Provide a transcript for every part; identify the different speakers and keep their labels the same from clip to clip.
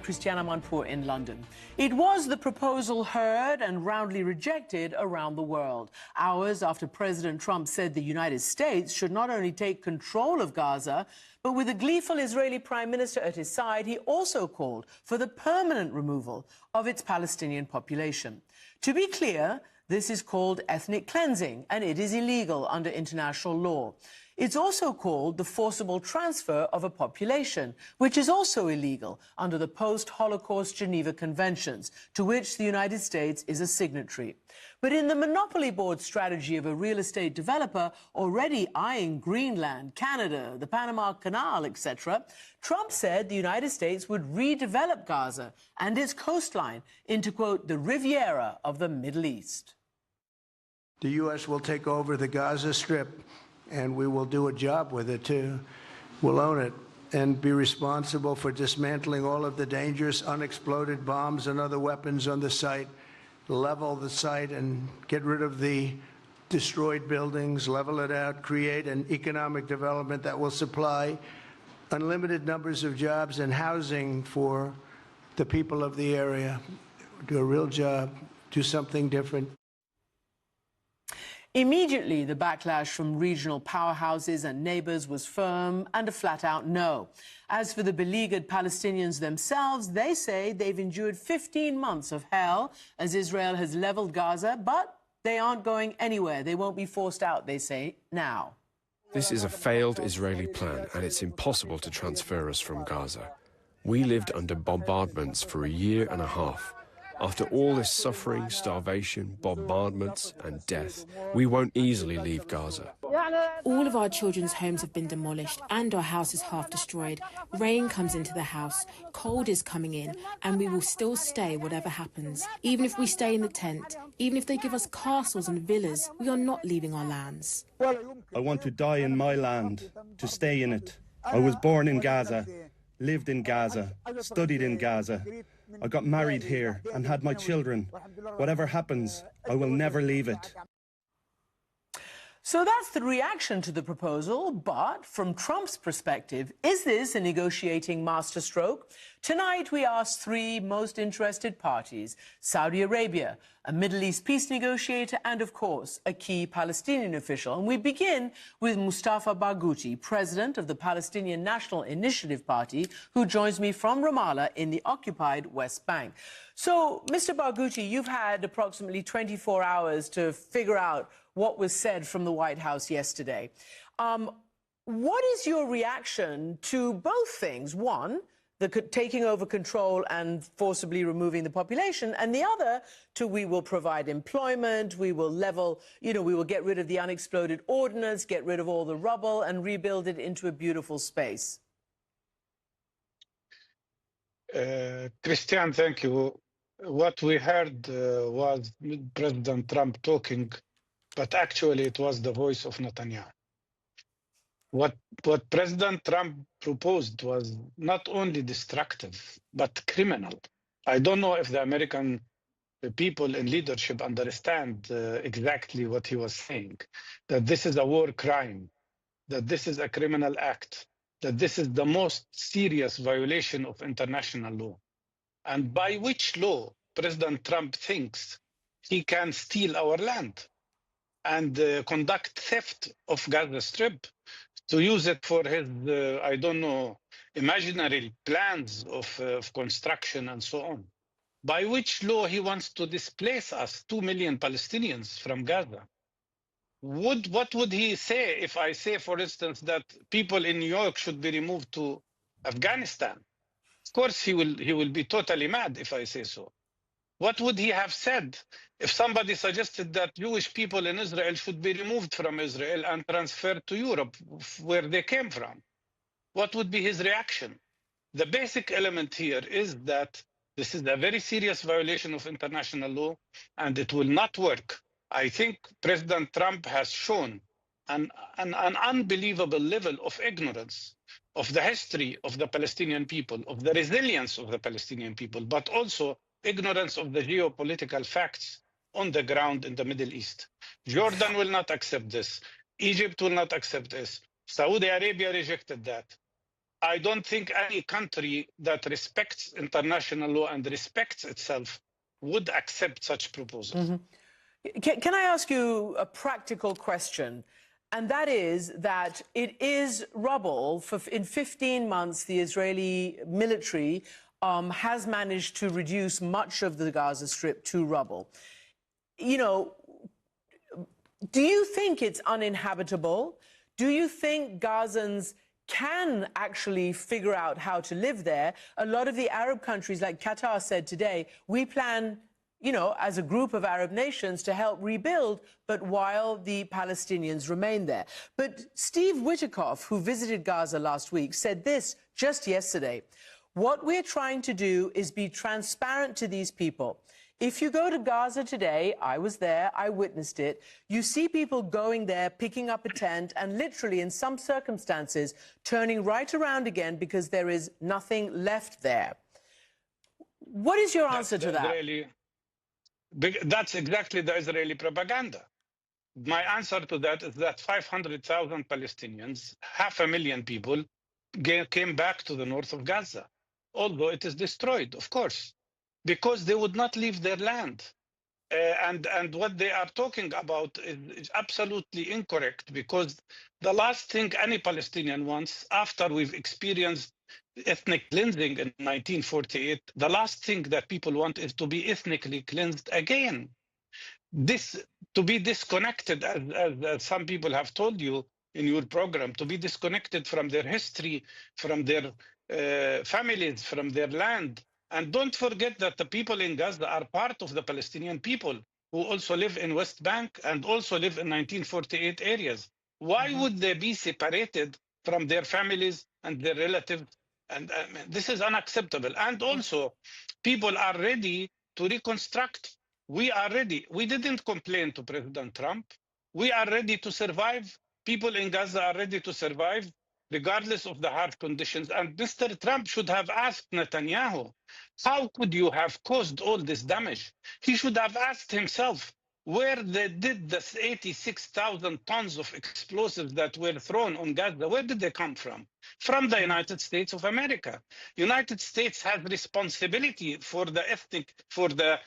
Speaker 1: Christiana Manpour in London. It was the proposal heard and roundly rejected around the world, hours after President Trump said the United States should not only take control of Gaza, but with a gleeful Israeli Prime Minister at his side, he also called for the permanent removal of its Palestinian population. To be clear, this is called ethnic cleansing, and it is illegal under international law. It's also called the forcible transfer of a population, which is also illegal under the post-Holocaust Geneva Conventions, to which the United States is a signatory. But in the monopoly board strategy of a real estate developer already eyeing Greenland, Canada, the Panama Canal, etc., Trump said the United States would redevelop Gaza and its coastline into, quote, the Riviera of the Middle East.
Speaker 2: The U.S. will take over the Gaza Strip, and we will do a job with it, too. We'll own it and be responsible for dismantling all of the dangerous unexploded bombs and other weapons on the site, level the site and get rid of the destroyed buildings, level it out, create an economic development that will supply unlimited numbers of jobs and housing for the people of the area. Do a real job, do something different.
Speaker 1: Immediately, the backlash from regional powerhouses and neighbours was firm and a flat-out no. As for the beleaguered Palestinians themselves, they say they've endured 15 months of hell as Israel has levelled Gaza, but they aren't going anywhere. They won't be forced out, they say, now.
Speaker 3: This is a failed Israeli plan, and it's impossible to transfer us from Gaza. We lived under bombardments for a year and a half. After all this suffering, starvation, bombardments and death, we won't easily leave Gaza.
Speaker 4: All of our children's homes have been demolished and our house is half destroyed. Rain comes into the house, cold is coming in, and we will still stay whatever happens. Even if we stay in the tent, even if they give us castles and villas, we are not leaving our lands.
Speaker 5: I want to die in my land, to stay in it. I was born in Gaza, lived in Gaza, studied in Gaza. I got married here and had my children. Whatever happens, I will never leave it.
Speaker 1: So that's the reaction to the proposal, but from Trump's perspective, is this a negotiating masterstroke? Tonight, we asked three most interested parties: Saudi Arabia, a Middle East peace negotiator, and, of course, a key Palestinian official. And we begin with Mustafa Barghouti, president of the Palestinian National Initiative Party, who joins me from Ramallah in the occupied West Bank. So, Mr. Barghouti, you've had approximately 24 hours to figure out what was said from the White House yesterday. What is your reaction to both things? One, the taking over control and forcibly removing the population, and the other to we will provide employment, we will level, we will get rid of the unexploded ordnance, get rid of all the rubble and rebuild it into a beautiful space.
Speaker 6: Christian, thank you. What we heard was President Trump talking, but actually it was the voice of Netanyahu. What President Trump proposed was not only destructive, but criminal. I don't know if the American people in leadership understand exactly what he was saying, that this is a war crime, that this is a criminal act, that this is the most serious violation of international law. And by which law President Trump thinks he can steal our land and conduct theft of Gaza Strip, to use it for his, I don't know, imaginary plans of construction and so on. By which law he wants to displace us, 2 million Palestinians from Gaza. What would he say if I say, for instance, that people in New York should be removed to Afghanistan? Of course, he will be totally mad if I say so. What would he have said if somebody suggested that Jewish people in Israel should be removed from Israel and transferred to Europe, where they came from? What would be his reaction? The basic element here is that this is a very serious violation of international law, and it will not work. I think President Trump has shown an unbelievable level of ignorance of the history of the Palestinian people, of the resilience of the Palestinian people, but also ignorance of the geopolitical facts on the ground in the Middle East. Jordan will not accept this. Egypt will not accept this. Saudi Arabia rejected that. I don't think any country that respects international law and respects itself would accept such proposals.
Speaker 1: Can I ask you a practical question? And that is that it is rubble. In 15 months, the Israeli military has managed to reduce much of the Gaza Strip to rubble. You know, do you think it's uninhabitable? Do you think Gazans can actually figure out how to live there? A lot of the Arab countries, like Qatar said today, we plan, you know, as a group of Arab nations to help rebuild, but while the Palestinians remain there. But Steve Witkoff, who visited Gaza last week, said this just yesterday. What we're trying to do is be transparent to these people. If you go to Gaza today, I was there, I witnessed it, you see people going there, picking up a tent, and literally, in some circumstances, turning right around again because there is nothing left there. What is your answer to that?
Speaker 6: That's exactly the Israeli propaganda. My answer to that is that 500,000 Palestinians, 500,000 people, came back to the north of Gaza, although it is destroyed, of course, because they would not leave their land. And what they are talking about is absolutely incorrect, because the last thing any Palestinian wants, after we've experienced ethnic cleansing in 1948, the last thing that people want is to be ethnically cleansed again. This, to be disconnected, as some people have told you in your program, to be disconnected from their history, from their families, from their land. And don't forget that the people in Gaza are part of the Palestinian people who also live in West Bank and also live in 1948 areas. Why would they be separated from their families and their relatives? And this is unacceptable. And also, people are ready to reconstruct. We are ready. We didn't complain to President Trump. We are ready to survive. People in Gaza are ready to survive, regardless of the harsh conditions. And Mr. Trump should have asked Netanyahu, how could you have caused all this damage? He should have asked himself, where they did the 86,000 tons of explosives that were thrown on Gaza, where did they come from? From the United States of America. United States has responsibility for the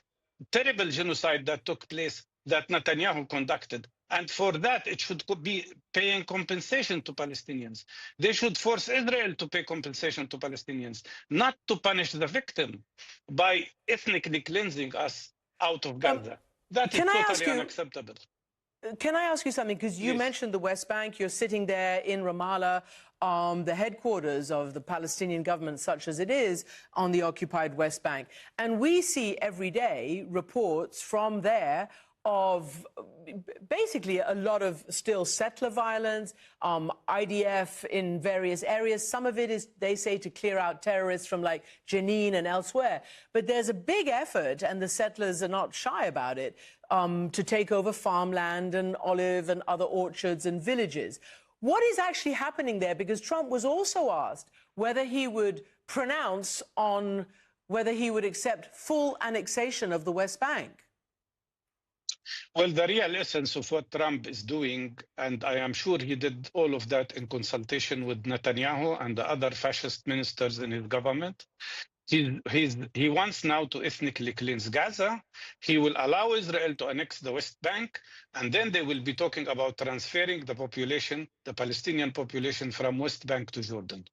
Speaker 6: terrible genocide that took place, that Netanyahu conducted. And for that, it should be paying compensation to Palestinians. They should force Israel to pay compensation to Palestinians, not to punish the victim by ethnically cleansing us out of Gaza. That is totally unacceptable.
Speaker 1: Can I ask you something? Because you mentioned the West Bank. You're sitting there in Ramallah, the headquarters of the Palestinian government, such as it is, on the occupied West Bank. And we see every day reports from there of basically a lot of still settler violence, IDF in various areas. Some of it is, they say, to clear out terrorists from like Jenin and elsewhere. But there's a big effort, and the settlers are not shy about it, to take over farmland and olive and other orchards and villages. What is actually happening there? Because Trump was also asked whether he would pronounce on whether he would accept full annexation of the West Bank.
Speaker 6: Well, the real essence of what Trump is doing, and I am sure he did all of that in consultation with Netanyahu and the other fascist ministers in his government, he wants now to ethnically cleanse Gaza. He will allow Israel to annex the West Bank, and then they will be talking about transferring the population, the Palestinian population, from West Bank to Jordan.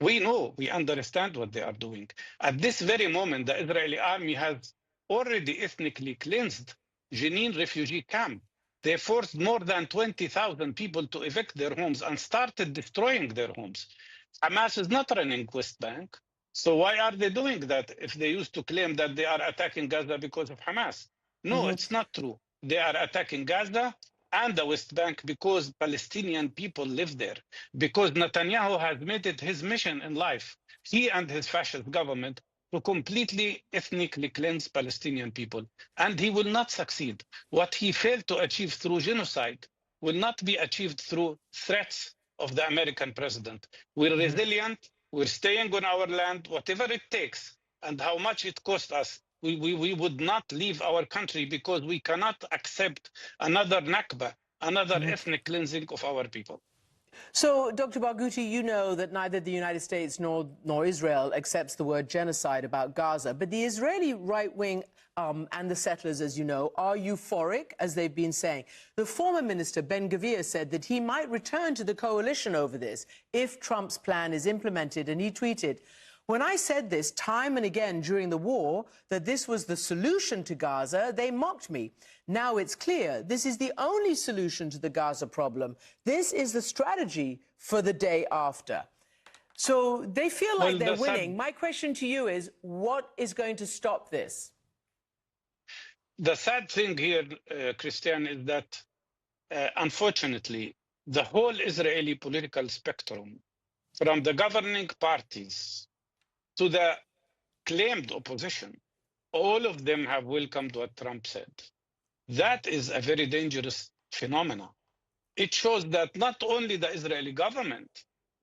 Speaker 6: We know, we understand what they are doing. At this very moment, the Israeli army has already ethnically cleansed Jenin refugee camp. They forced more than 20,000 people to evict their homes and started destroying their homes. Hamas is not running West Bank. So why are they doing that if they used to claim that they are attacking Gaza because of Hamas? No, it's not true. They are attacking Gaza and the West Bank because Palestinian people live there, because Netanyahu has made it his mission in life, he and his fascist government, to completely ethnically cleanse Palestinian people. And he will not succeed. What he failed to achieve through genocide will not be achieved through threats of the American president. We're resilient. We're staying on our land, whatever it takes, and how much it costs us. We would not leave our country because we cannot accept another Nakba, another ethnic cleansing of our people.
Speaker 1: So, Dr. Barghouti, you know that neither the United States nor Israel accepts the word genocide about Gaza. But the Israeli right wing and the settlers, as you know, are euphoric, as they've been saying. The former minister, Ben-Gvir, said that he might return to the coalition over this if Trump's plan is implemented. And he tweeted, "When I said this time and again during the war, that this was the solution to Gaza, they mocked me. Now it's clear this is the only solution to the Gaza problem. This is the strategy for the day after." So they feel like they're winning. My question to you is, what is going to stop this?
Speaker 6: The sad thing here, Christian, is that, unfortunately, the whole Israeli political spectrum, from the governing parties to the claimed opposition, all of them have welcomed what Trump said. That is a very dangerous phenomenon. It shows that not only the Israeli government,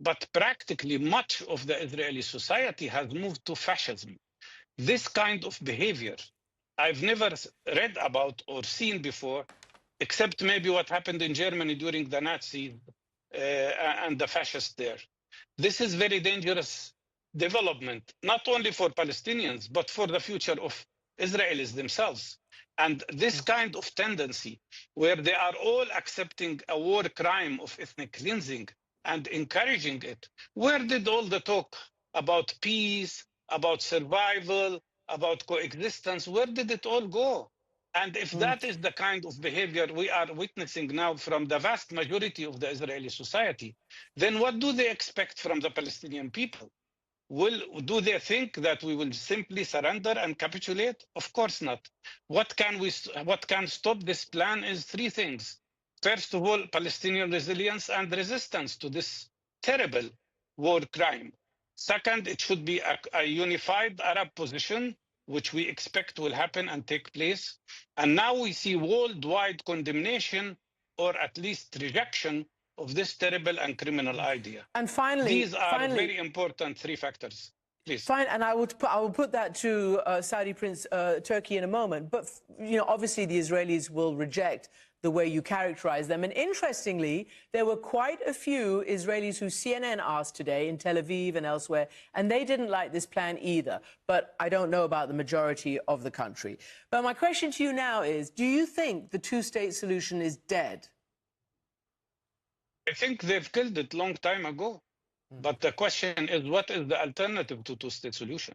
Speaker 6: but practically much of the Israeli society has moved to fascism. This kind of behavior I've never read about or seen before, except maybe what happened in Germany during the Nazis and the fascists there. This is very dangerous development, not only for Palestinians, but for the future of Israelis themselves. And this kind of tendency, where they are all accepting a war crime of ethnic cleansing and encouraging it, where did all the talk about peace, about survival, about coexistence, where did it all go? And if that is the kind of behavior we are witnessing now from the vast majority of the Israeli society, then what do they expect from the Palestinian people? Do they think that we will simply surrender and capitulate? Of course not. What can stop this plan is three things. First of all, Palestinian resilience and resistance to this terrible war crime. Second, it should be a unified Arab position, which we expect will happen and take place. And now we see worldwide condemnation, or at least rejection, of this terrible and criminal idea.
Speaker 1: And finally,
Speaker 6: these are very important three factors. Please.
Speaker 1: Fine, and I will put that to Saudi Prince Turkey in a moment. But obviously, the Israelis will reject the way you characterize them. And interestingly, there were quite a few Israelis who CNN asked today in Tel Aviv and elsewhere, and they didn't like this plan either. But I don't know about the majority of the country. But my question to you now is, do you think the two-state solution is dead?
Speaker 6: I think they've killed it long time ago. But the question is, what is the alternative to two-state solution?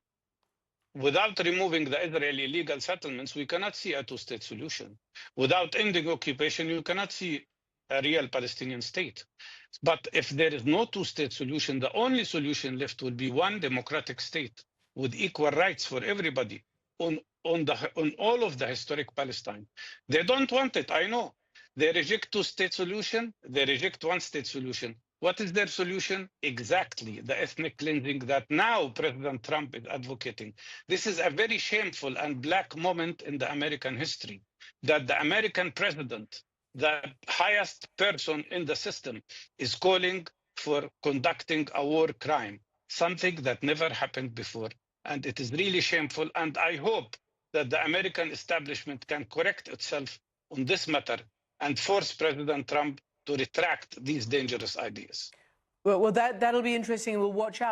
Speaker 6: Without removing the Israeli legal settlements, we cannot see a two-state solution. Without ending occupation, you cannot see a real Palestinian state. But if there is no two-state solution, the only solution left will be one democratic state with equal rights for everybody on all of the historic Palestine. They don't want it, I know. They reject two-state solution, they reject one-state solution. What is their solution? Exactly the ethnic cleansing that now President Trump is advocating. This is a very shameful and black moment in the American history, that the American president, the highest person in the system, is calling for conducting a war crime, something that never happened before. And it is really shameful. And I hope that the American establishment can correct itself on this matter and force President Trump to retract these dangerous ideas.
Speaker 1: Well, that'll be interesting. We'll watch out.